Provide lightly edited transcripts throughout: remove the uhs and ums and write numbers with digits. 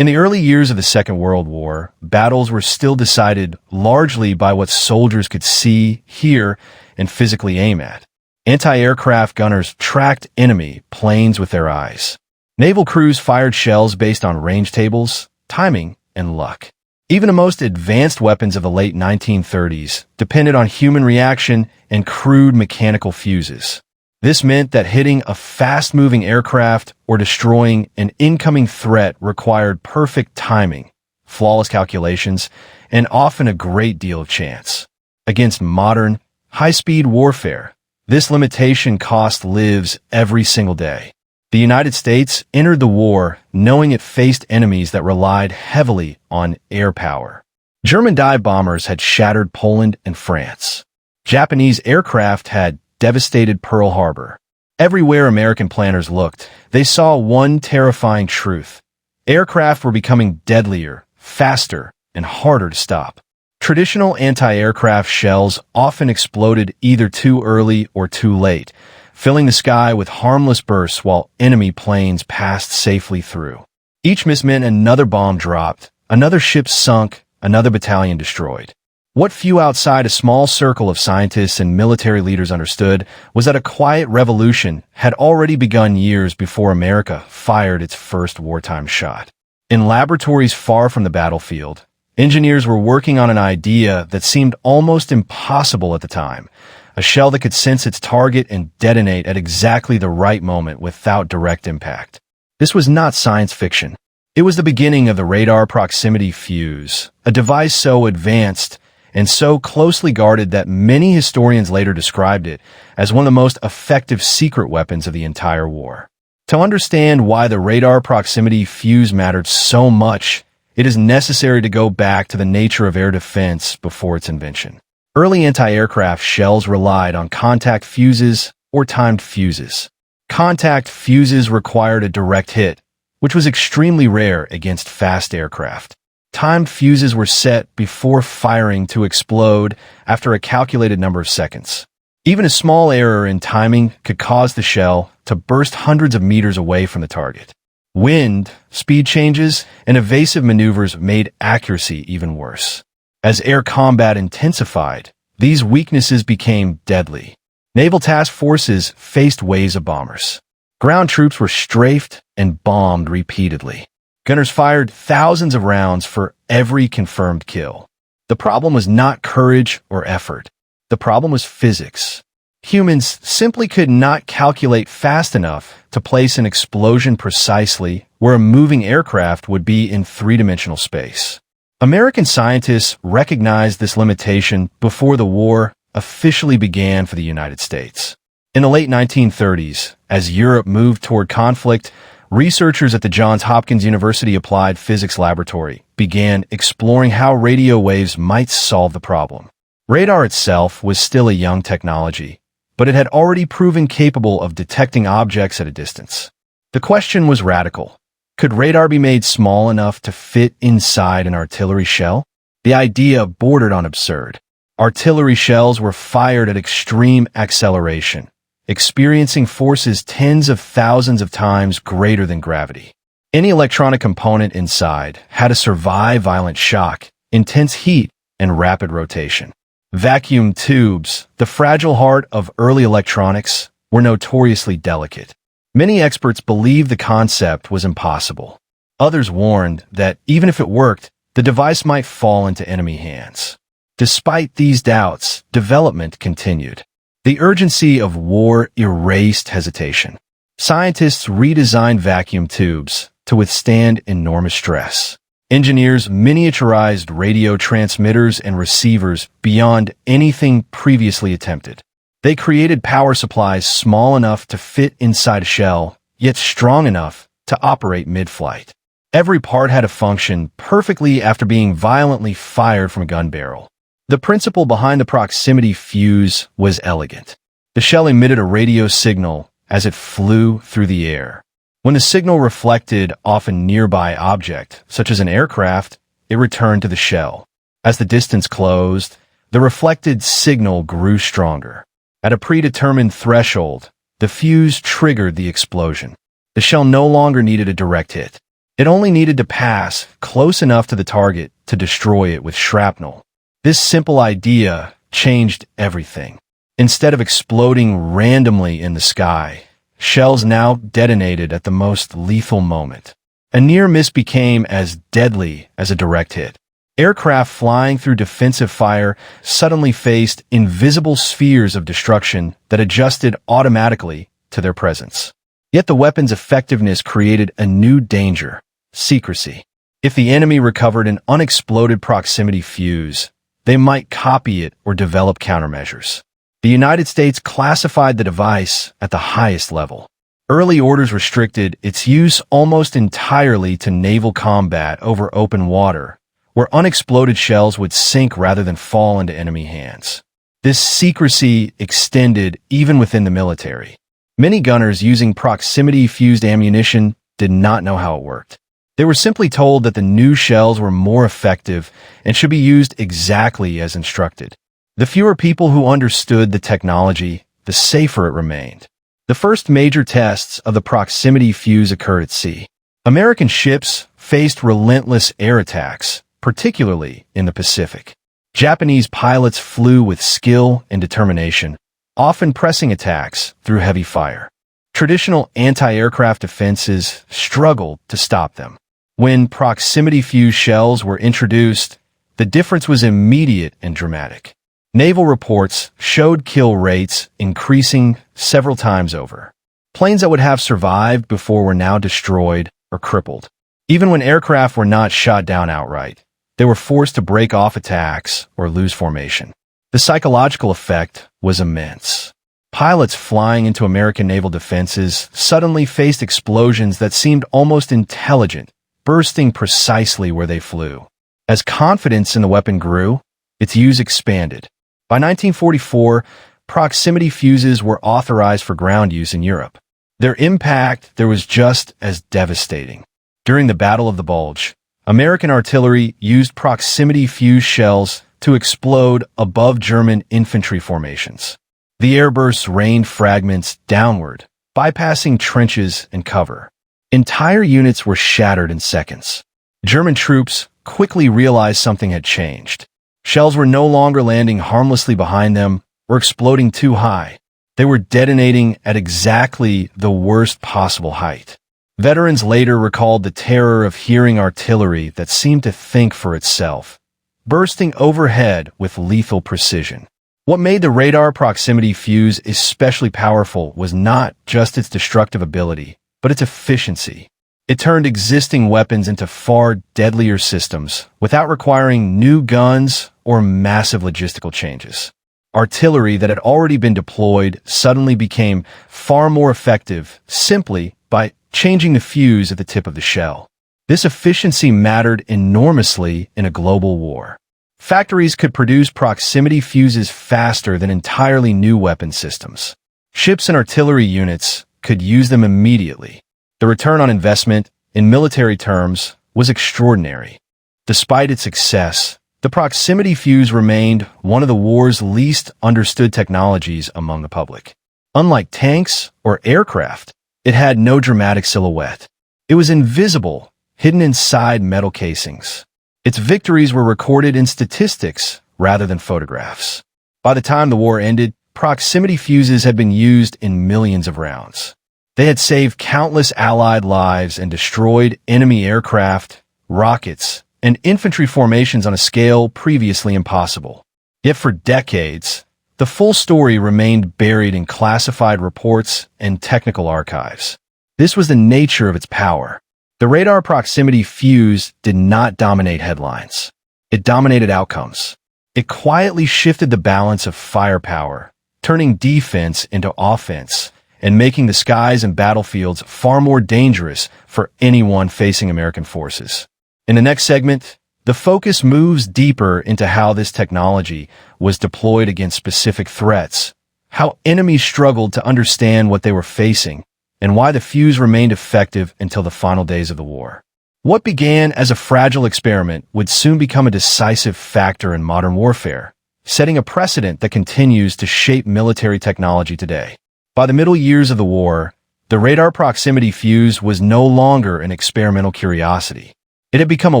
In the early years of the Second World War, battles were still decided largely by what soldiers could see, hear, and physically aim at. Anti-aircraft gunners tracked enemy planes with their eyes. Naval crews fired shells based on range tables, timing, and luck. Even the most advanced weapons of the late 1930s depended on human reaction and crude mechanical fuses. This meant that hitting a fast-moving aircraft or destroying an incoming threat required perfect timing, flawless calculations, and often a great deal of chance. Against modern, high-speed warfare, this limitation cost lives every single day. The United States entered the war knowing it faced enemies that relied heavily on air power. German dive bombers had shattered Poland and France. Japanese aircraft had devastated Pearl Harbor. Everywhere American planners looked, they saw one terrifying truth. Aircraft were becoming deadlier, faster, and harder to stop. Traditional anti-aircraft shells often exploded either too early or too late, filling the sky with harmless bursts while enemy planes passed safely through. Each miss meant another bomb dropped, another ship sunk, another battalion destroyed. What few outside a small circle of scientists and military leaders understood was that a quiet revolution had already begun years before America fired its first wartime shot. In laboratories far from the battlefield, engineers were working on an idea that seemed almost impossible at the time, a shell that could sense its target and detonate at exactly the right moment without direct impact. This was not science fiction. It was the beginning of the radar proximity fuse, a device so advanced and so closely guarded that many historians later described it as one of the most effective secret weapons of the entire war. To understand why the radar proximity fuse mattered so much, it is necessary to go back to the nature of air defense before its invention. Early anti-aircraft shells relied on contact fuses or timed fuses. Contact fuses required a direct hit, which was extremely rare against fast aircraft. Timed fuses were set before firing to explode after a calculated number of seconds. Even a small error in timing could cause the shell to burst hundreds of meters away from the target. Wind, speed changes, and evasive maneuvers made accuracy even worse. As air combat intensified, these weaknesses became deadly. Naval task forces faced waves of bombers. Ground troops were strafed and bombed repeatedly. Gunners fired thousands of rounds for every confirmed kill. The problem was not courage or effort. The problem was physics. Humans simply could not calculate fast enough to place an explosion precisely where a moving aircraft would be in three-dimensional space. American scientists recognized this limitation before the war officially began for the United States. In the late 1930s, as Europe moved toward conflict, researchers at the Johns Hopkins University Applied Physics Laboratory began exploring how radio waves might solve the problem. Radar itself was still a young technology, but it had already proven capable of detecting objects at a distance. The question was radical. Could radar be made small enough to fit inside an artillery shell? The idea bordered on absurd. Artillery shells were fired at extreme acceleration, experiencing forces tens of thousands of times greater than gravity. Any electronic component inside had to survive violent shock, intense heat, and rapid rotation. Vacuum tubes, the fragile heart of early electronics, were notoriously delicate. Many experts believed the concept was impossible. Others warned that even if it worked, the device might fall into enemy hands. Despite these doubts, development continued. The urgency of war erased hesitation. Scientists redesigned vacuum tubes to withstand enormous stress. Engineers miniaturized radio transmitters and receivers beyond anything previously attempted. They created power supplies small enough to fit inside a shell, yet strong enough to operate mid-flight. Every part had to function perfectly after being violently fired from a gun barrel. The principle behind the proximity fuse was elegant. The shell emitted a radio signal as it flew through the air. When the signal reflected off a nearby object, such as an aircraft, it returned to the shell. As the distance closed, the reflected signal grew stronger. At a predetermined threshold, the fuse triggered the explosion. The shell no longer needed a direct hit. It only needed to pass close enough to the target to destroy it with shrapnel. This simple idea changed everything. Instead of exploding randomly in the sky, shells now detonated at the most lethal moment. A near miss became as deadly as a direct hit. Aircraft flying through defensive fire suddenly faced invisible spheres of destruction that adjusted automatically to their presence. Yet the weapon's effectiveness created a new danger: secrecy. If the enemy recovered an unexploded proximity fuse, they might copy it or develop countermeasures. The United States classified the device at the highest level. Early orders restricted its use almost entirely to naval combat over open water, where unexploded shells would sink rather than fall into enemy hands. This secrecy extended even within the military. Many gunners using proximity-fused ammunition did not know how it worked. They were simply told that the new shells were more effective and should be used exactly as instructed. The fewer people who understood the technology, the safer it remained. The first major tests of the proximity fuse occurred at sea. American ships faced relentless air attacks, particularly in the Pacific. Japanese pilots flew with skill and determination, often pressing attacks through heavy fire. Traditional anti-aircraft defenses struggled to stop them. When proximity fuse shells were introduced, the difference was immediate and dramatic. Naval reports showed kill rates increasing several times over. Planes that would have survived before were now destroyed or crippled. Even when aircraft were not shot down outright, they were forced to break off attacks or lose formation. The psychological effect was immense. Pilots flying into American naval defenses suddenly faced explosions that seemed almost intelligent, bursting precisely where they flew. As confidence in the weapon grew, its use expanded. By 1944, proximity fuses were authorized for ground use in Europe. Their impact there was just as devastating. During the Battle of the Bulge, American artillery used proximity fuse shells to explode above German infantry formations. The airbursts rained fragments downward, bypassing trenches and cover. Entire units were shattered in seconds. German troops quickly realized something had changed. Shells were no longer landing harmlessly behind them or exploding too high. They were detonating at exactly the worst possible height. Veterans later recalled the terror of hearing artillery that seemed to think for itself, bursting overhead with lethal precision. What made the radar proximity fuse especially powerful was not just its destructive ability, but its efficiency. It turned existing weapons into far deadlier systems without requiring new guns or massive logistical changes. Artillery that had already been deployed suddenly became far more effective simply by changing the fuse at the tip of the shell. This efficiency mattered enormously in a global war. Factories could produce proximity fuses faster than entirely new weapon systems. Ships and artillery units could use them immediately. The return on investment, in military terms, was extraordinary. Despite its success, the proximity fuse remained one of the war's least understood technologies among the public. Unlike tanks or aircraft, it had no dramatic silhouette. It was invisible, hidden inside metal casings. Its victories were recorded in statistics rather than photographs. By the time the war ended, proximity fuses had been used in millions of rounds. They had saved countless Allied lives and destroyed enemy aircraft, rockets, and infantry formations on a scale previously impossible. Yet for decades, the full story remained buried in classified reports and technical archives. This was the nature of its power. The radar proximity fuse did not dominate headlines. It dominated outcomes. It quietly shifted the balance of firepower, turning defense into offense and making the skies and battlefields far more dangerous for anyone facing American forces. In the next segment, the focus moves deeper into how this technology was deployed against specific threats, how enemies struggled to understand what they were facing, and why the fuse remained effective until the final days of the war. What began as a fragile experiment would soon become a decisive factor in modern warfare, setting a precedent that continues to shape military technology today. By the middle years of the war, The radar proximity fuse was no longer an experimental curiosity. It had become a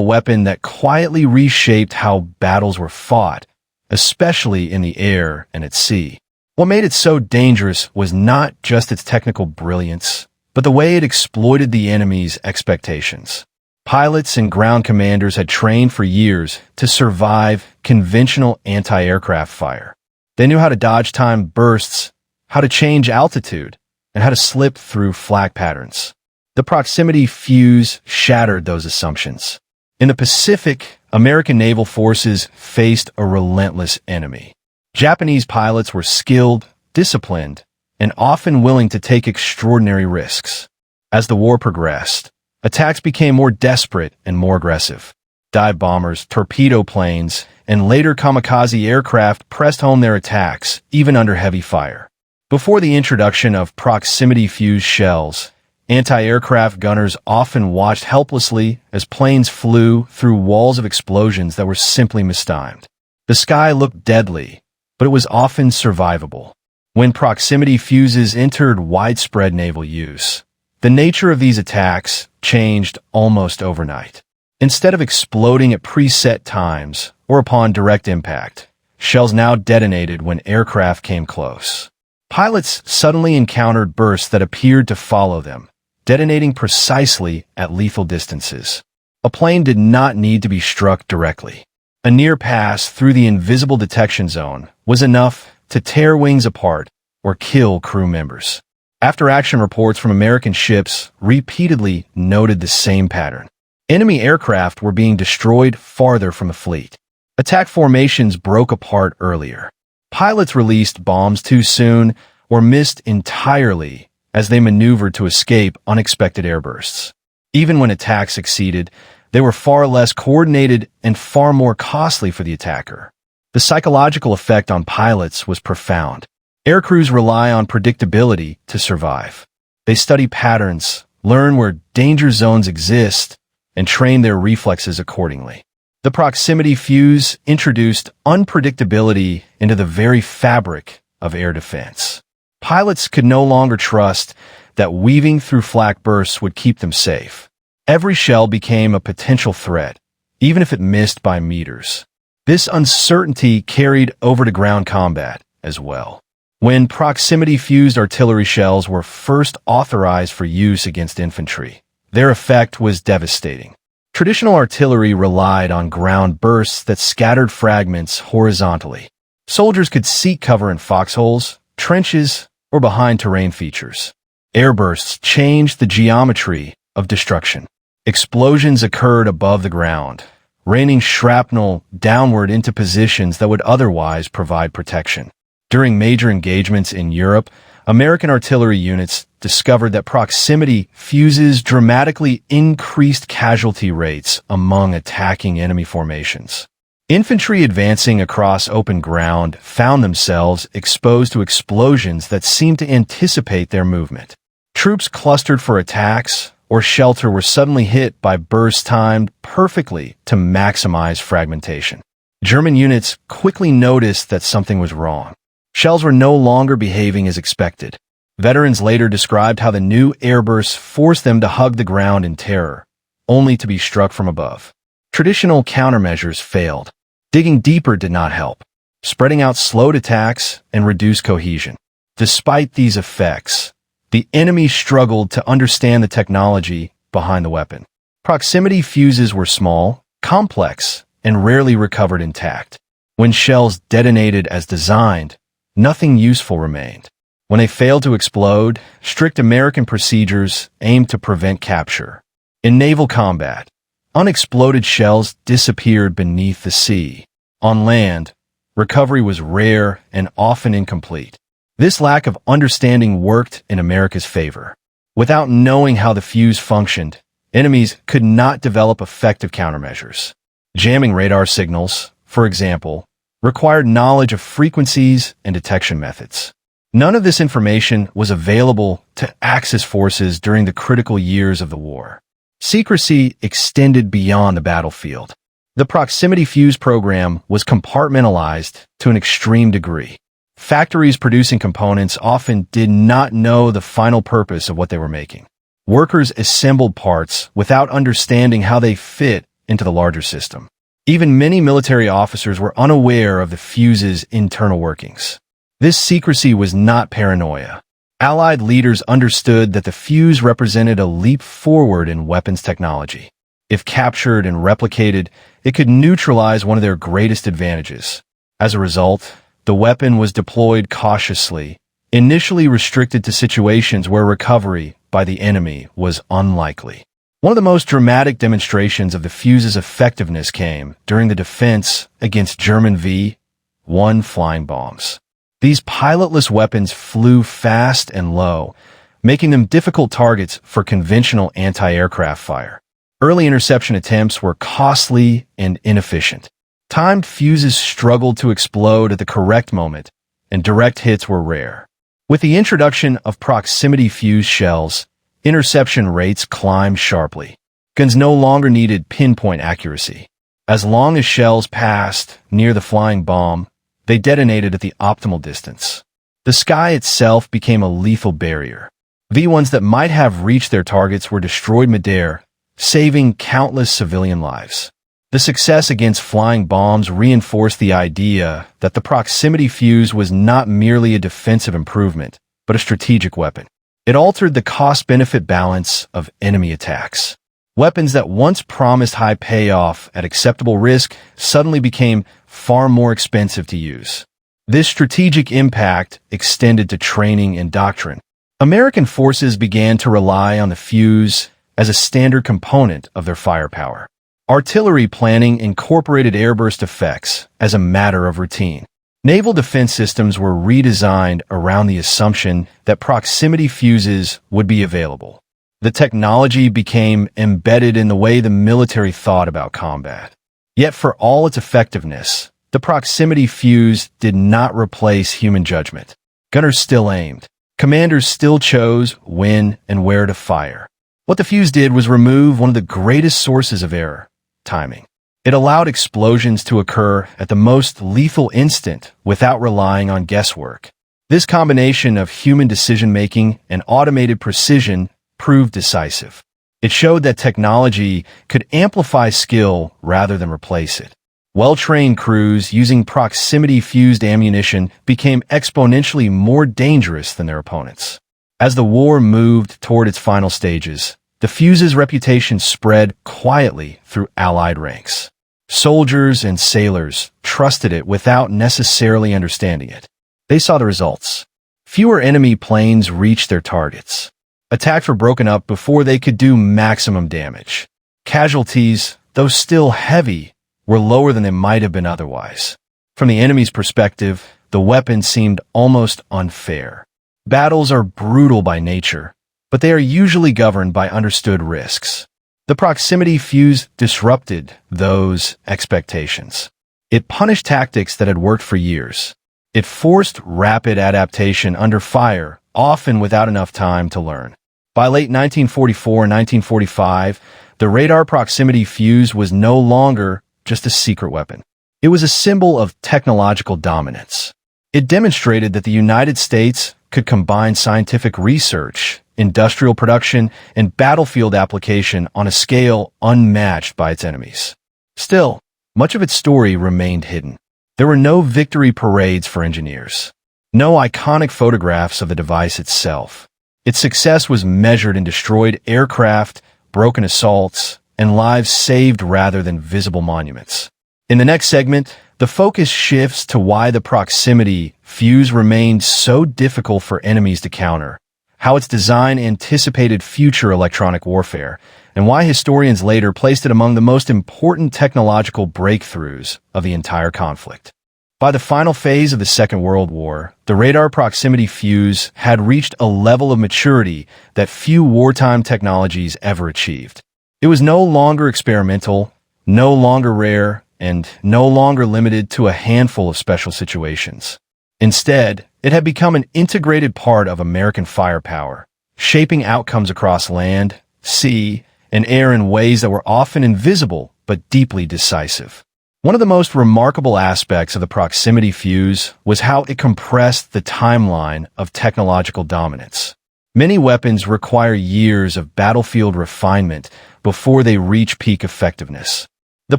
weapon that quietly reshaped how battles were fought, especially in the air and at sea. What made it so dangerous was not just its technical brilliance, but the way it exploited the enemy's expectations. Pilots and ground commanders had trained for years to survive conventional anti-aircraft fire. They knew how to dodge timed bursts, how to change altitude, and how to slip through flak patterns. The proximity fuse shattered those assumptions. In the Pacific, American naval forces faced a relentless enemy. Japanese pilots were skilled, disciplined, and often willing to take extraordinary risks. As the war progressed, attacks became more desperate and more aggressive. Dive bombers, torpedo planes, and later kamikaze aircraft pressed home their attacks, even under heavy fire. Before the introduction of proximity-fused shells, anti-aircraft gunners often watched helplessly as planes flew through walls of explosions that were simply mistimed. The sky looked deadly, but it was often survivable. When proximity fuses entered widespread naval use, the nature of these attacks changed almost overnight. Instead of exploding at preset times or upon direct impact, shells now detonated when aircraft came close. Pilots suddenly encountered bursts that appeared to follow them, detonating precisely at lethal distances. A plane did not need to be struck directly. A near pass through the invisible detection zone was enough to tear wings apart or kill crew members. After-action reports from American ships repeatedly noted the same pattern. Enemy aircraft were being destroyed farther from the fleet. Attack formations broke apart earlier. Pilots released bombs too soon or missed entirely as they maneuvered to escape unexpected airbursts. Even when attacks succeeded, they were far less coordinated and far more costly for the attacker. The psychological effect on pilots was profound. Aircrews rely on predictability to survive. They study patterns, learn where danger zones exist, and train their reflexes accordingly. The proximity fuse introduced unpredictability into the very fabric of air defense. Pilots could no longer trust that weaving through flak bursts would keep them safe. Every shell became a potential threat, even if it missed by meters. This uncertainty carried over to ground combat as well. When proximity-fused artillery shells were first authorized for use against infantry, their effect was devastating. Traditional artillery relied on ground bursts that scattered fragments horizontally. Soldiers could seek cover in foxholes, trenches, or behind terrain features. Airbursts changed the geometry of destruction. Explosions occurred above the ground, raining shrapnel downward into positions that would otherwise provide protection. During major engagements in Europe, American artillery units discovered that proximity fuses dramatically increased casualty rates among attacking enemy formations. Infantry advancing across open ground found themselves exposed to explosions that seemed to anticipate their movement. Troops clustered for attacks or shelter were suddenly hit by bursts timed perfectly to maximize fragmentation. German units quickly noticed that something was wrong. Shells were no longer behaving as expected. Veterans later described how the new airbursts forced them to hug the ground in terror, only to be struck from above. Traditional countermeasures failed. Digging deeper did not help. Spreading out slowed attacks and reduced cohesion. Despite these effects, the enemy struggled to understand the technology behind the weapon. Proximity fuses were small, complex, and rarely recovered intact. When shells detonated as designed, nothing useful remained. When they failed to explode, strict American procedures aimed to prevent capture. In naval combat, unexploded shells disappeared beneath the sea. On land, recovery was rare and often incomplete. This lack of understanding worked in America's favor. Without knowing how the fuse functioned, enemies could not develop effective countermeasures. Jamming radar signals, for example, required knowledge of frequencies and detection methods. None of this information was available to Axis forces during the critical years of the war. Secrecy extended beyond the battlefield. The proximity fuse program was compartmentalized to an extreme degree. Factories producing components often did not know the final purpose of what they were making. Workers assembled parts without understanding how they fit into the larger system. Even many military officers were unaware of the fuse's internal workings. This secrecy was not paranoia. Allied leaders understood that the fuse represented a leap forward in weapons technology. If captured and replicated, it could neutralize one of their greatest advantages. As a result, the weapon was deployed cautiously, initially restricted to situations where recovery by the enemy was unlikely. One of the most dramatic demonstrations of the fuse's effectiveness came during the defense against German V-1 flying bombs. These pilotless weapons flew fast and low, making them difficult targets for conventional anti-aircraft fire. Early interception attempts were costly and inefficient. Timed fuses struggled to explode at the correct moment, and direct hits were rare. With the introduction of proximity fuse shells, interception rates climbed sharply. Guns no longer needed pinpoint accuracy. As long as shells passed near the flying bomb, they detonated at the optimal distance. The sky itself became a lethal barrier. V-1s that might have reached their targets were destroyed midair, saving countless civilian lives. The success against flying bombs reinforced the idea that the proximity fuse was not merely a defensive improvement, but a strategic weapon. It altered the cost-benefit balance of enemy attacks. Weapons that once promised high payoff at acceptable risk suddenly became far more expensive to use. This strategic impact extended to training and doctrine. American forces began to rely on the fuse as a standard component of their firepower. Artillery planning incorporated airburst effects as a matter of routine. Naval defense systems were redesigned around the assumption that proximity fuses would be available. The technology became embedded in the way the military thought about combat. Yet for all its effectiveness, the proximity fuse did not replace human judgment. Gunners still aimed. Commanders still chose when and where to fire. What the fuse did was remove one of the greatest sources of error: timing. It allowed explosions to occur at the most lethal instant without relying on guesswork. This combination of human decision-making and automated precision proved decisive. It showed that technology could amplify skill rather than replace it. Well-trained crews using proximity-fused ammunition became exponentially more dangerous than their opponents. As the war moved toward its final stages, the fuse's reputation spread quietly through Allied ranks. Soldiers and sailors trusted it without necessarily understanding it. They saw the results. Fewer enemy planes reached their targets. Attacks were broken up before they could do maximum damage. Casualties, though still heavy, were lower than they might have been otherwise. From the enemy's perspective, the weapon seemed almost unfair. Battles are brutal by nature, but they are usually governed by understood risks. The proximity fuse disrupted those expectations. It punished tactics that had worked for years. It forced rapid adaptation under fire, often without enough time to learn. By late 1944 and 1945, the radar proximity fuse was no longer just a secret weapon. It was a symbol of technological dominance. It demonstrated that the United States could combine scientific research, industrial production, and battlefield application on a scale unmatched by its enemies. Still, much of its story remained hidden. There were no victory parades for engineers, no iconic photographs of the device itself. Its success was measured in destroyed aircraft, broken assaults, and lives saved rather than visible monuments. In the next segment, the focus shifts to why the proximity fuse remained so difficult for enemies to counter, how its design anticipated future electronic warfare, and why historians later placed it among the most important technological breakthroughs of the entire conflict. By the final phase of the Second World War, the radar proximity fuse had reached a level of maturity that few wartime technologies ever achieved. It was no longer experimental, no longer rare, and no longer limited to a handful of special situations. Instead, it had become an integrated part of American firepower, shaping outcomes across land, sea, and air in ways that were often invisible but deeply decisive. One of the most remarkable aspects of the proximity fuse was how it compressed the timeline of technological dominance. Many weapons require years of battlefield refinement before they reach peak effectiveness. The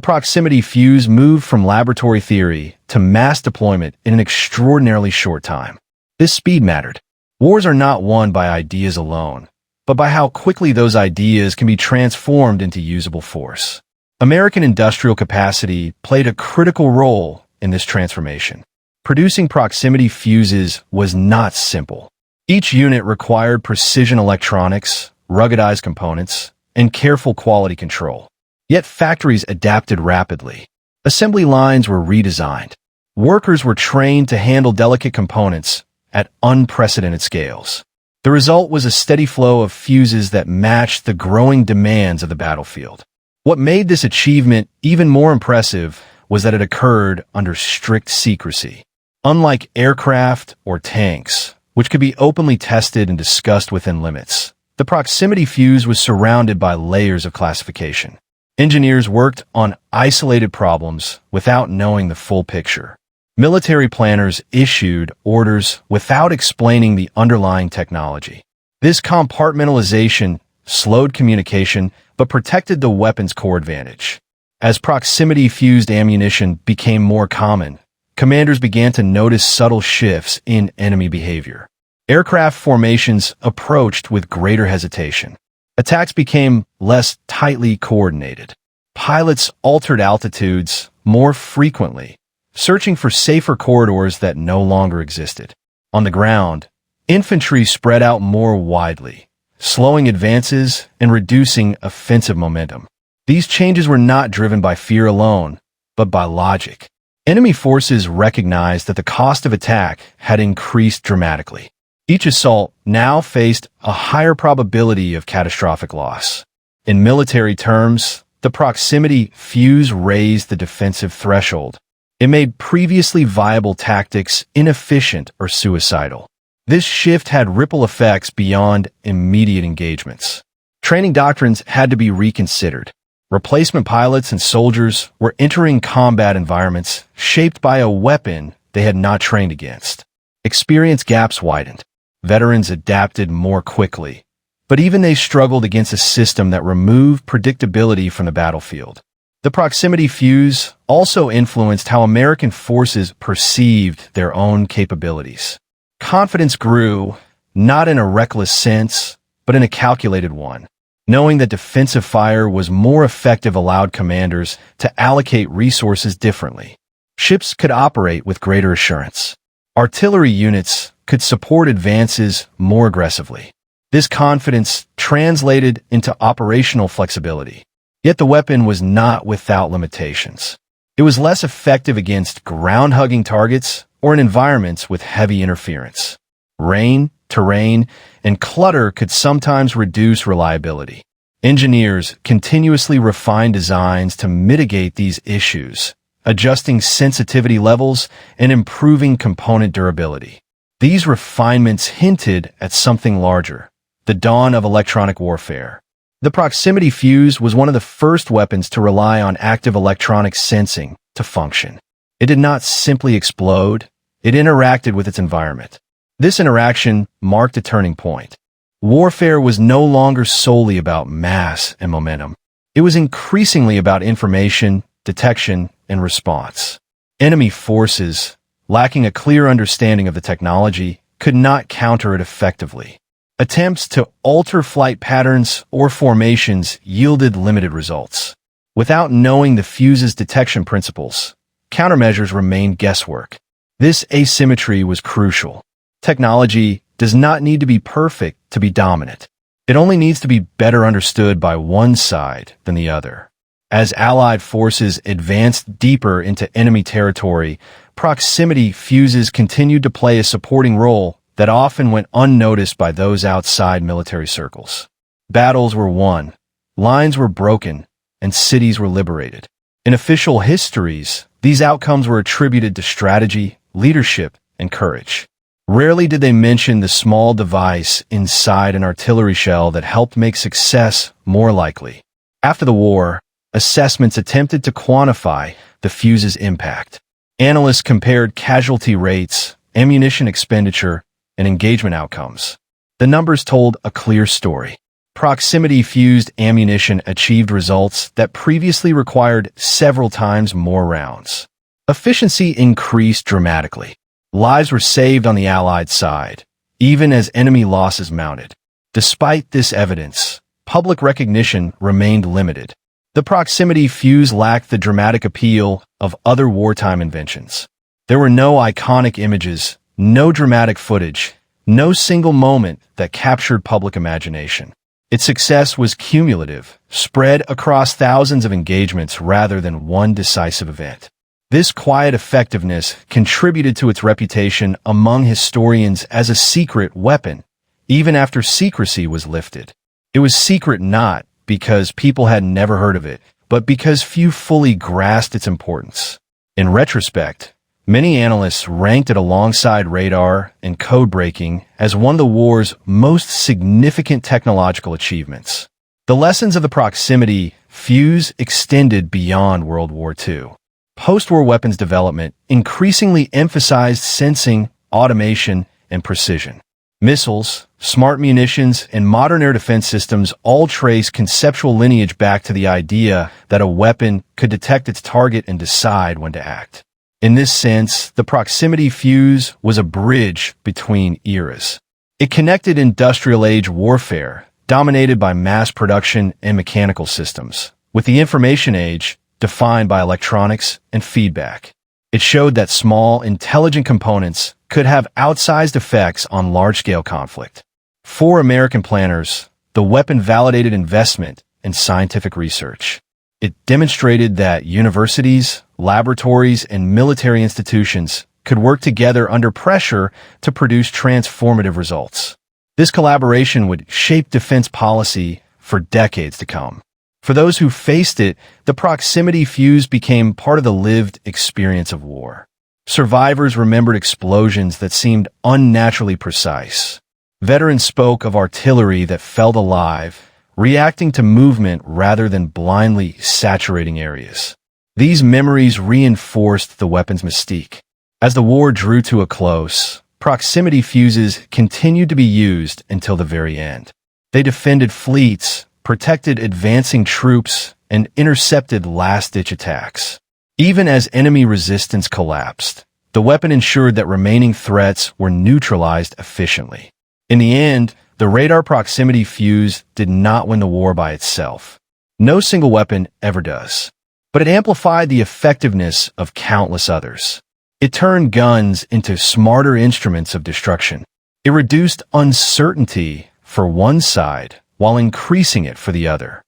proximity fuse moved from laboratory theory to mass deployment in an extraordinarily short time. This speed mattered. Wars are not won by ideas alone, but by how quickly those ideas can be transformed into usable force. American industrial capacity played a critical role in this transformation. Producing proximity fuses was not simple. Each unit required precision electronics, ruggedized components, and careful quality control. Yet factories adapted rapidly. Assembly lines were redesigned. Workers were trained to handle delicate components at unprecedented scales. The result was a steady flow of fuses that matched the growing demands of the battlefield. What made this achievement even more impressive was that it occurred under strict secrecy. Unlike aircraft or tanks, which could be openly tested and discussed within limits, the proximity fuse was surrounded by layers of classification. Engineers worked on isolated problems without knowing the full picture. Military planners issued orders without explaining the underlying technology. This compartmentalization slowed communication but protected the weapon's core advantage. As proximity-fused ammunition became more common, commanders began to notice subtle shifts in enemy behavior. Aircraft formations approached with greater hesitation. Attacks became less tightly coordinated. Pilots altered altitudes more frequently, searching for safer corridors that no longer existed. On the ground, infantry spread out more widely, slowing advances and reducing offensive momentum. These changes were not driven by fear alone, but by logic. Enemy forces recognized that the cost of attack had increased dramatically. Each assault now faced a higher probability of catastrophic loss. In military terms, the proximity fuse raised the defensive threshold. It made previously viable tactics inefficient or suicidal. This shift had ripple effects beyond immediate engagements. Training doctrines had to be reconsidered. Replacement pilots and soldiers were entering combat environments shaped by a weapon they had not trained against. Experience gaps widened. Veterans adapted more quickly, but even they struggled against a system that removed predictability from the battlefield. The proximity fuse also influenced how American forces perceived their own capabilities. Confidence grew, not in a reckless sense, but in a calculated one. Knowing that defensive fire was more effective allowed commanders to allocate resources differently. Ships could operate with greater assurance. Artillery units could support advances more aggressively. This confidence translated into operational flexibility. Yet the weapon was not without limitations. It was less effective against ground-hugging targets or in environments with heavy interference. Rain, terrain, and clutter could sometimes reduce reliability. Engineers continuously refined designs to mitigate these issues, adjusting sensitivity levels and improving component durability. These refinements hinted at something larger, the dawn of electronic warfare. The proximity fuse was one of the first weapons to rely on active electronic sensing to function. It did not simply explode, it interacted with its environment. This interaction marked a turning point. Warfare was no longer solely about mass and momentum. It was increasingly about information, detection, and response. Enemy forces, lacking a clear understanding of the technology, could not counter it effectively. Attempts to alter flight patterns or formations yielded limited results. Without knowing the fuse's detection principles, countermeasures remained guesswork. This asymmetry was crucial. Technology does not need to be perfect to be dominant. It only needs to be better understood by one side than the other. As Allied forces advanced deeper into enemy territory, proximity fuses continued to play a supporting role that often went unnoticed by those outside military circles. Battles were won, lines were broken, and cities were liberated. In official histories, these outcomes were attributed to strategy, leadership, and courage. Rarely did they mention the small device inside an artillery shell that helped make success more likely. After the war, assessments attempted to quantify the fuse's impact. Analysts compared casualty rates, ammunition expenditure, and engagement outcomes. The numbers told a clear story. Proximity-fused ammunition achieved results that previously required several times more rounds. Efficiency increased dramatically. Lives were saved on the Allied side, even as enemy losses mounted. Despite this evidence, public recognition remained limited. The proximity fuse lacked the dramatic appeal of other wartime inventions. There were no iconic images, no dramatic footage, no single moment that captured public imagination. Its success was cumulative, spread across thousands of engagements rather than one decisive event. This quiet effectiveness contributed to its reputation among historians as a secret weapon, even after secrecy was lifted. It was secret not because people had never heard of it, but because few fully grasped its importance. In retrospect, many analysts ranked it alongside radar and code breaking as one of the war's most significant technological achievements. The lessons of the proximity fuse extended beyond World War II. Post-war weapons development increasingly emphasized sensing, automation, and precision. Missiles, smart munitions, and modern air defense systems all trace conceptual lineage back to the idea that a weapon could detect its target and decide when to act. In this sense, the proximity fuse was a bridge between eras. It connected industrial-age warfare, dominated by mass production and mechanical systems, with the information age, defined by electronics and feedback. It showed that small, intelligent components could have outsized effects on large-scale conflict. For American planners, the weapon validated investment in scientific research. It demonstrated that universities, laboratories, and military institutions could work together under pressure to produce transformative results. This collaboration would shape defense policy for decades to come. For those who faced it, the proximity fuse became part of the lived experience of war. Survivors remembered explosions that seemed unnaturally precise. Veterans spoke of artillery that felt alive, reacting to movement rather than blindly saturating areas. These memories reinforced the weapon's mystique. As the war drew to a close, proximity fuses continued to be used until the very end. They defended fleets, protected advancing troops, and intercepted last-ditch attacks. Even as enemy resistance collapsed, the weapon ensured that remaining threats were neutralized efficiently. In the end, the radar proximity fuse did not win the war by itself. No single weapon ever does. But it amplified the effectiveness of countless others. It turned guns into smarter instruments of destruction. It reduced uncertainty for one side while increasing it for the other.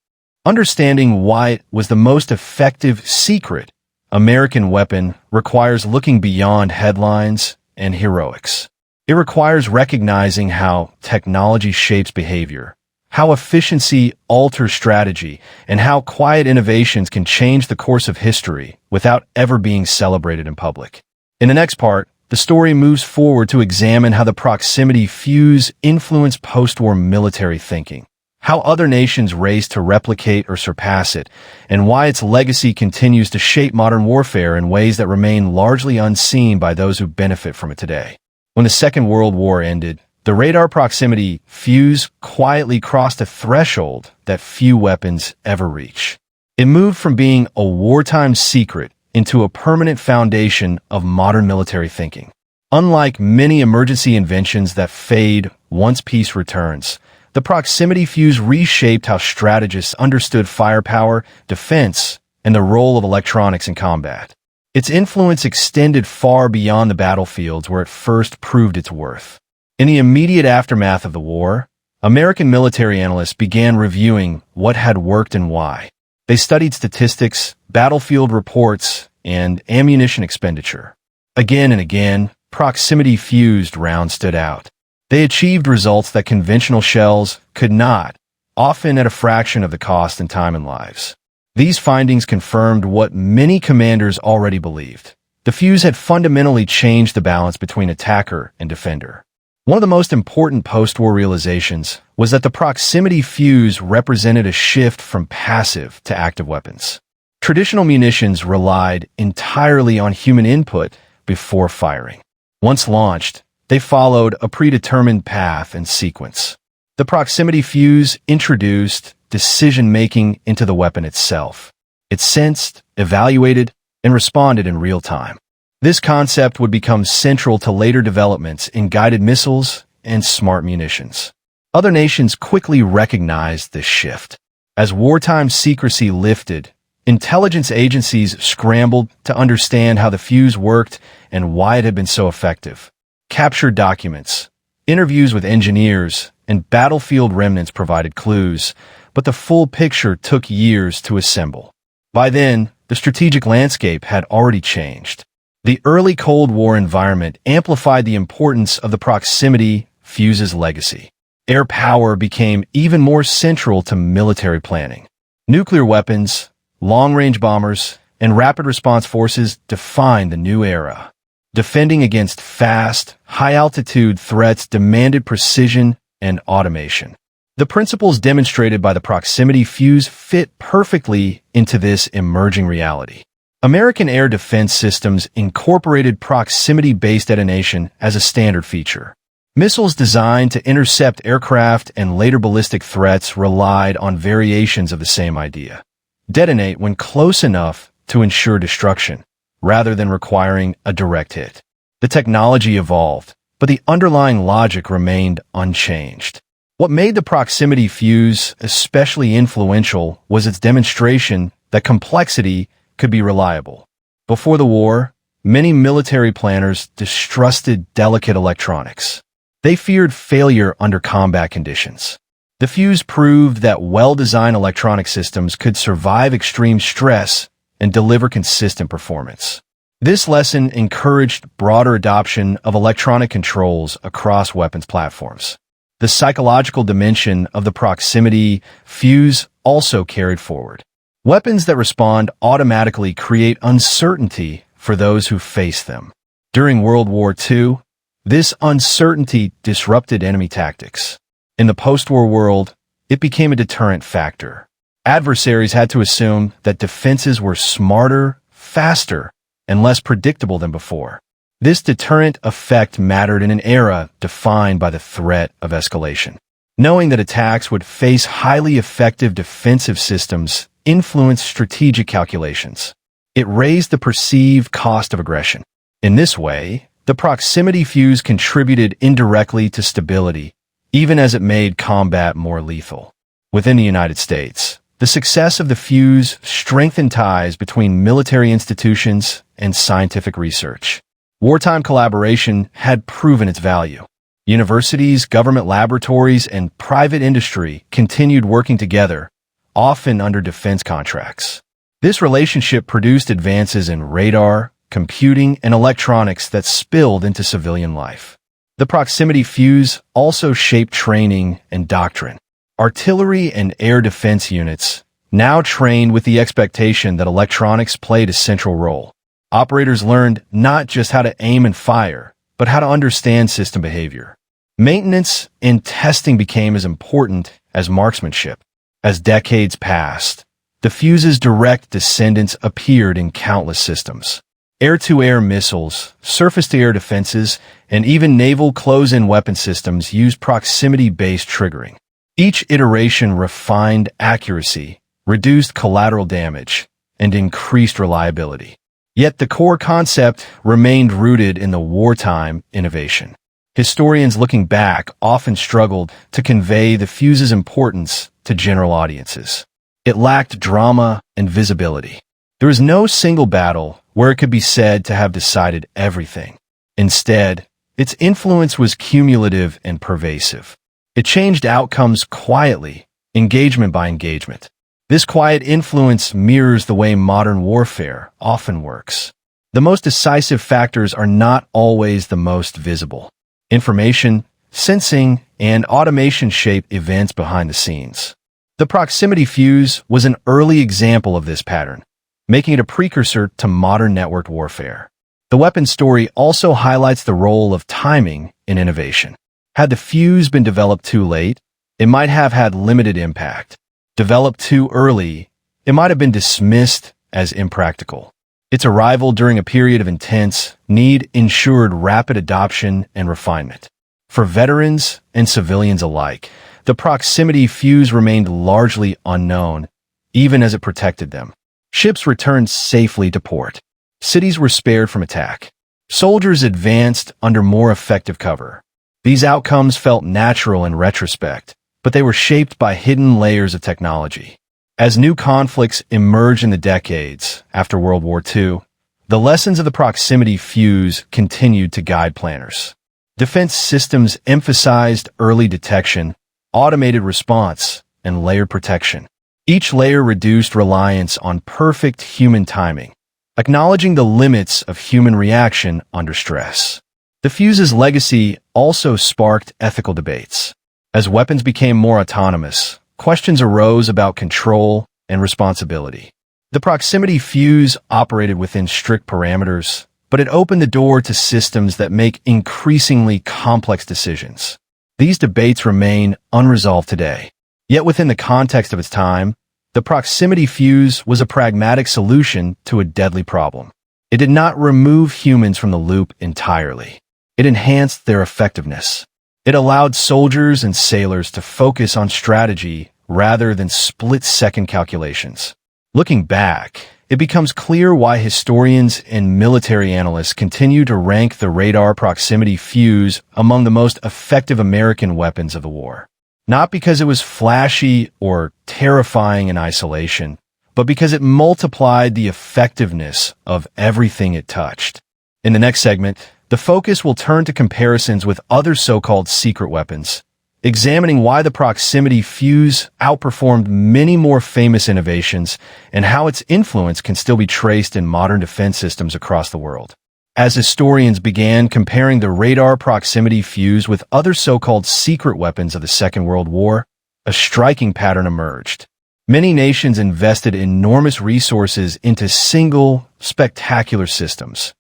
Understanding why it was the most effective secret American weapon requires looking beyond headlines and heroics. It requires recognizing how technology shapes behavior, how efficiency alters strategy, and how quiet innovations can change the course of history without ever being celebrated in public. In the next part, the story moves forward to examine how the proximity fuse influenced post-war military thinking, how other nations raced to replicate or surpass it, and why its legacy continues to shape modern warfare in ways that remain largely unseen by those who benefit from it today. When the Second World War ended, the radar proximity fuse quietly crossed a threshold that few weapons ever reach. It moved from being a wartime secret into a permanent foundation of modern military thinking. Unlike many emergency inventions that fade once peace returns, the proximity fuse reshaped how strategists understood firepower, defense, and the role of electronics in combat. Its influence extended far beyond the battlefields where it first proved its worth. In the immediate aftermath of the war, American military analysts began reviewing what had worked and why. They studied statistics, battlefield reports, and ammunition expenditure. Again and again, proximity-fused rounds stood out. They achieved results that conventional shells could not, often at a fraction of the cost in time and lives. These findings confirmed what many commanders already believed. The fuse had fundamentally changed the balance between attacker and defender. One of the most important post-war realizations was that the proximity fuse represented a shift from passive to active weapons. Traditional munitions relied entirely on human input before firing. Once launched, they followed a predetermined path and sequence. The proximity fuse introduced decision-making into the weapon itself. It sensed, evaluated, and responded in real time. This concept would become central to later developments in guided missiles and smart munitions. Other nations quickly recognized this shift. As wartime secrecy lifted, intelligence agencies scrambled to understand how the fuse worked and why it had been so effective. Captured documents, interviews with engineers, and battlefield remnants provided clues, but the full picture took years to assemble. By then, the strategic landscape had already changed. The early Cold War environment amplified the importance of the proximity fuse's legacy. Air power became even more central to military planning. Nuclear weapons, long-range bombers, and rapid response forces defined the new era. Defending against fast, high-altitude threats demanded precision and automation. The principles demonstrated by the proximity fuse fit perfectly into this emerging reality. American air defense systems incorporated proximity-based detonation as a standard feature. Missiles designed to intercept aircraft and later ballistic threats relied on variations of the same idea. Detonate when close enough to ensure destruction, rather than requiring a direct hit. The technology evolved, but the underlying logic remained unchanged. What made the proximity fuse especially influential was its demonstration that complexity could be reliable. Before the war, many military planners distrusted delicate electronics. They feared failure under combat conditions. The fuse proved that well-designed electronic systems could survive extreme stress and deliver consistent performance. This lesson encouraged broader adoption of electronic controls across weapons platforms. The psychological dimension of the proximity fuse also carried forward. Weapons that respond automatically create uncertainty for those who face them. During World War II, this uncertainty disrupted enemy tactics. In the post-war world, it became a deterrent factor. Adversaries had to assume that defenses were smarter, faster, and less predictable than before. This deterrent effect mattered in an era defined by the threat of escalation. Knowing that attacks would face highly effective defensive systems influenced strategic calculations. It raised the perceived cost of aggression. In this way, the proximity fuse contributed indirectly to stability, even as it made combat more lethal. Within the United States, the success of the fuse strengthened ties between military institutions and scientific research. Wartime collaboration had proven its value. Universities, government laboratories, and private industry continued working together, often under defense contracts. This relationship produced advances in radar, computing, and electronics that spilled into civilian life. The proximity fuse also shaped training and doctrine. Artillery and air defense units now trained with the expectation that electronics played a central role. Operators learned not just how to aim and fire, but how to understand system behavior. Maintenance and testing became as important as marksmanship. As decades passed, the fuse's direct descendants appeared in countless systems. Air-to-air missiles, surface-to-air defenses, and even naval close-in weapon systems used proximity-based triggering. Each iteration refined accuracy, reduced collateral damage, and increased reliability. Yet the core concept remained rooted in the wartime innovation. Historians looking back often struggled to convey the fuse's importance to general audiences. It lacked drama and visibility. There was no single battle where it could be said to have decided everything. Instead, its influence was cumulative and pervasive. It changed outcomes quietly, engagement by engagement. This quiet influence mirrors the way modern warfare often works. The most decisive factors are not always the most visible. Information, sensing, and automation shape events behind the scenes. The proximity fuse was an early example of this pattern, making it a precursor to modern networked warfare. The weapon story also highlights the role of timing in innovation. Had the fuse been developed too late, it might have had limited impact. Developed too early, it might have been dismissed as impractical. Its arrival during a period of intense need ensured rapid adoption and refinement. For veterans and civilians alike, the proximity fuse remained largely unknown, even as it protected them. Ships returned safely to port. Cities were spared from attack. Soldiers advanced under more effective cover. These outcomes felt natural in retrospect, but they were shaped by hidden layers of technology. As new conflicts emerged in the decades after World War II, the lessons of the proximity fuse continued to guide planners. Defense systems emphasized early detection, automated response, and layered protection. Each layer reduced reliance on perfect human timing, acknowledging the limits of human reaction under stress. The fuse's legacy also sparked ethical debates. As weapons became more autonomous, questions arose about control and responsibility. The proximity fuse operated within strict parameters, but it opened the door to systems that make increasingly complex decisions. These debates remain unresolved today. Yet within the context of its time, the proximity fuse was a pragmatic solution to a deadly problem. It did not remove humans from the loop entirely. It enhanced their effectiveness. It allowed soldiers and sailors to focus on strategy rather than split-second calculations. Looking back, it becomes clear why historians and military analysts continue to rank the radar proximity fuse among the most effective American weapons of the war. Not because it was flashy or terrifying in isolation, but because it multiplied the effectiveness of everything it touched. In the next segment, the focus will turn to comparisons with other so-called secret weapons, examining why the proximity fuse outperformed many more famous innovations and how its influence can still be traced in modern defense systems across the world. As historians began comparing the radar proximity fuse with other so-called secret weapons of the Second World War, a striking pattern emerged. Many nations invested enormous resources into single, spectacular systems.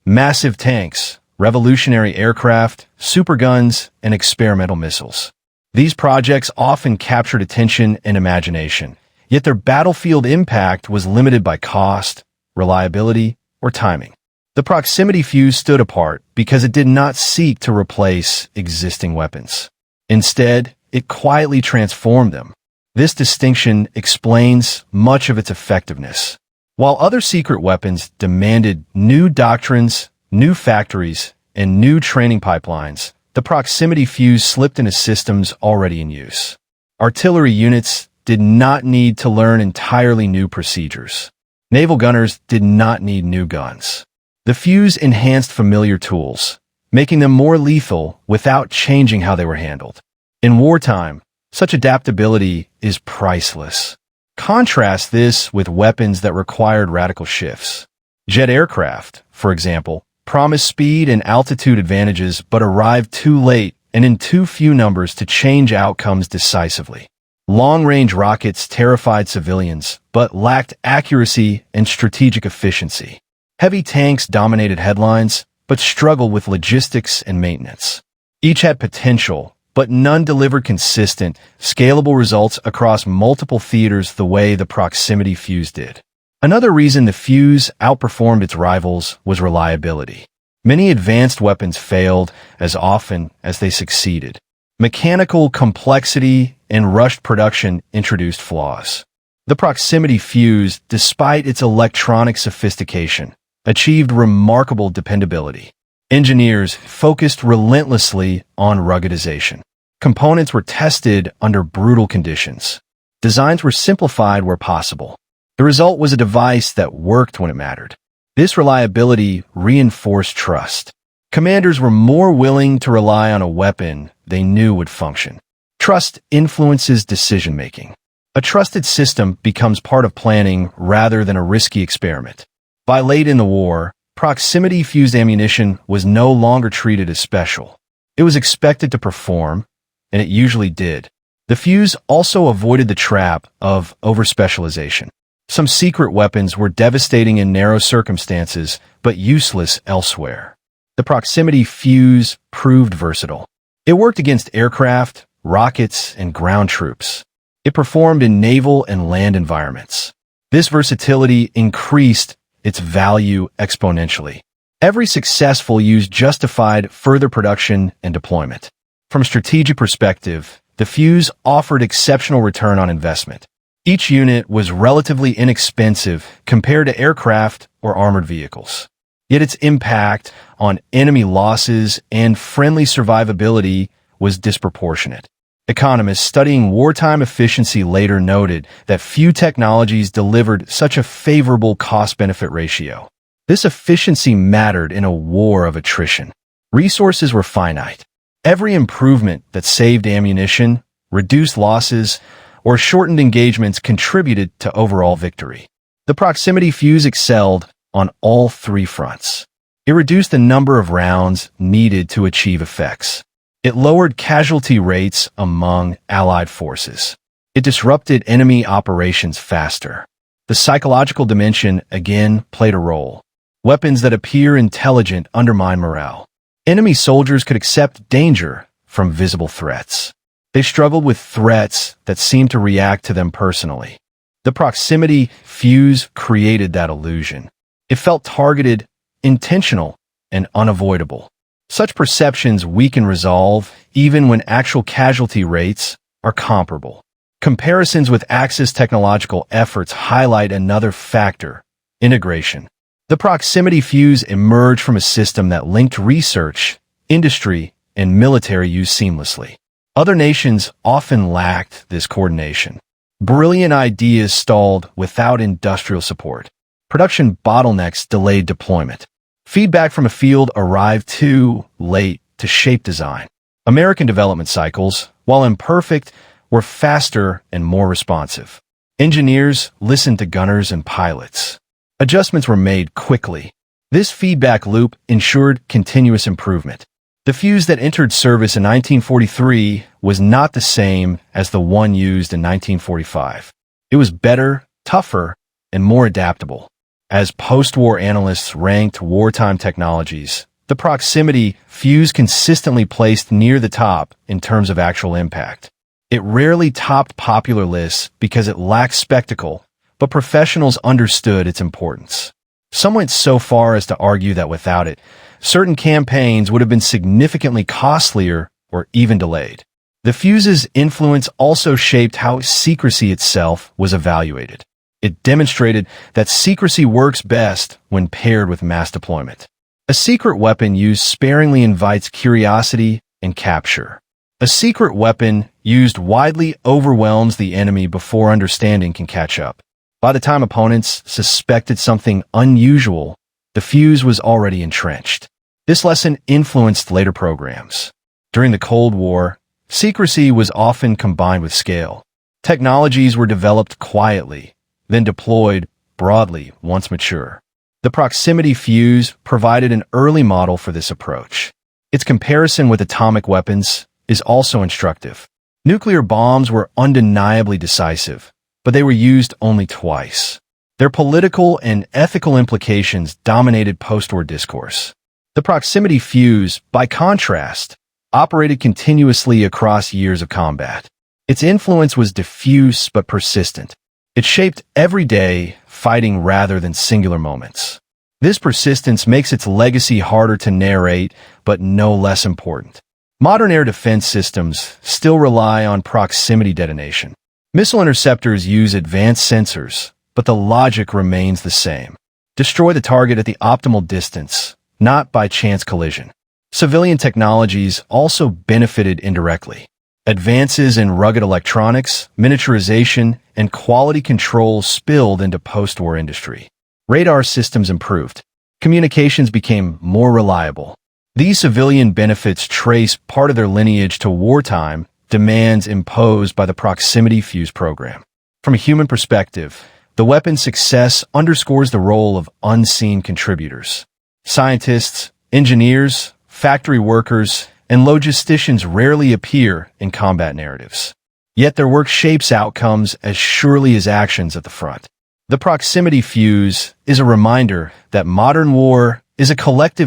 Massive tanks, revolutionary aircraft, superguns, and experimental missiles. These projects often captured attention and imagination, yet their battlefield impact was limited by cost, reliability, or timing. The proximity fuse stood apart because it did not seek to replace existing weapons. Instead, it quietly transformed them. This distinction explains much of its effectiveness. While other secret weapons demanded new doctrines, new factories, and new training pipelines, the proximity fuse slipped into systems already in use. Artillery units did not need to learn entirely new procedures. Naval gunners did not need new guns. The fuse enhanced familiar tools, making them more lethal without changing how they were handled. In wartime, such adaptability is priceless. Contrast this with weapons that required radical shifts. Jet aircraft, for example, promised speed and altitude advantages but arrived too late and in too few numbers to change outcomes decisively. Long-range rockets terrified civilians but lacked accuracy and strategic efficiency. Heavy tanks dominated headlines but struggled with logistics and maintenance. Each had potential, but none delivered consistent, scalable results across multiple theaters the way the proximity fuse did. Another reason the fuse outperformed its rivals was reliability. Many advanced weapons failed as often as they succeeded. Mechanical complexity and rushed production introduced flaws. The proximity fuse, despite its electronic sophistication, achieved remarkable dependability. Engineers focused relentlessly on ruggedization. Components were tested under brutal conditions. Designs were simplified where possible. The result was a device that worked when it mattered. This reliability reinforced trust. Commanders were more willing to rely on a weapon they knew would function. Trust influences decision-making. A trusted system becomes part of planning rather than a risky experiment. By late in the war, proximity-fused ammunition was no longer treated as special. It was expected to perform, and it usually did. The fuse also avoided the trap of overspecialization. Some secret weapons were devastating in narrow circumstances, but useless elsewhere. The proximity fuse proved versatile. It worked against aircraft, rockets, and ground troops. It performed in naval and land environments. This versatility increased its value exponentially. Every successful use justified further production and deployment. From a strategic perspective, the fuse offered exceptional return on investment. Each unit was relatively inexpensive compared to aircraft or armored vehicles. Yet its impact on enemy losses and friendly survivability was disproportionate. Economists studying wartime efficiency later noted that few technologies delivered such a favorable cost-benefit ratio. This efficiency mattered in a war of attrition. Resources were finite. Every improvement that saved ammunition, reduced losses, or shortened engagements contributed to overall victory. The proximity fuse excelled on all three fronts. It reduced the number of rounds needed to achieve effects. It lowered casualty rates among Allied forces. It disrupted enemy operations faster. The psychological dimension again played a role. Weapons that appear intelligent undermine morale. Enemy soldiers could accept danger from visible threats. They struggled with threats that seemed to react to them personally. The proximity fuse created that illusion. It felt targeted, intentional, and unavoidable. Such perceptions weaken resolve even when actual casualty rates are comparable. Comparisons with Axis technological efforts highlight another factor: integration. The proximity fuse emerged from a system that linked research, industry, and military use seamlessly. Other nations often lacked this coordination. Brilliant ideas stalled without industrial support. Production bottlenecks delayed deployment. Feedback from a field arrived too late to shape design. American development cycles, while imperfect, were faster and more responsive. Engineers listened to gunners and pilots. Adjustments were made quickly. This feedback loop ensured continuous improvement. The fuse that entered service in 1943 was not the same as the one used in 1945. It was better, tougher, and more adaptable. As post-war analysts ranked wartime technologies, the proximity fuse consistently placed near the top in terms of actual impact. It rarely topped popular lists because it lacked spectacle, but professionals understood its importance. Some went so far as to argue that without it, certain campaigns would have been significantly costlier or even delayed. The fuse's influence also shaped how secrecy itself was evaluated. It demonstrated that secrecy works best when paired with mass deployment. A secret weapon used sparingly invites curiosity and capture. A secret weapon used widely overwhelms the enemy before understanding can catch up. By the time opponents suspected something unusual, the fuse was already entrenched. This lesson influenced later programs. During the Cold War, secrecy was often combined with scale. Technologies were developed quietly, then deployed broadly once mature. The proximity fuse provided an early model for this approach. Its comparison with atomic weapons is also instructive. Nuclear bombs were undeniably decisive, but they were used only twice. Their political and ethical implications dominated post-war discourse. The proximity fuse, by contrast, operated continuously across years of combat. Its influence was diffuse but persistent. It shaped everyday fighting rather than singular moments. This persistence makes its legacy harder to narrate, but no less important. Modern air defense systems still rely on proximity detonation. Missile interceptors use advanced sensors, but the logic remains the same. Destroy the target at the optimal distance, not by chance collision. Civilian technologies also benefited indirectly. Advances in rugged electronics, miniaturization, and quality control spilled into post-war industry. Radar systems improved. Communications became more reliable. These civilian benefits trace part of their lineage to wartime demands imposed by the proximity fuse program. From a human perspective, the weapon's success underscores the role of unseen contributors. Scientists, engineers, factory workers, and logisticians rarely appear in combat narratives. Yet their work shapes outcomes as surely as actions at the front. The proximity fuse is a reminder that modern war is a collective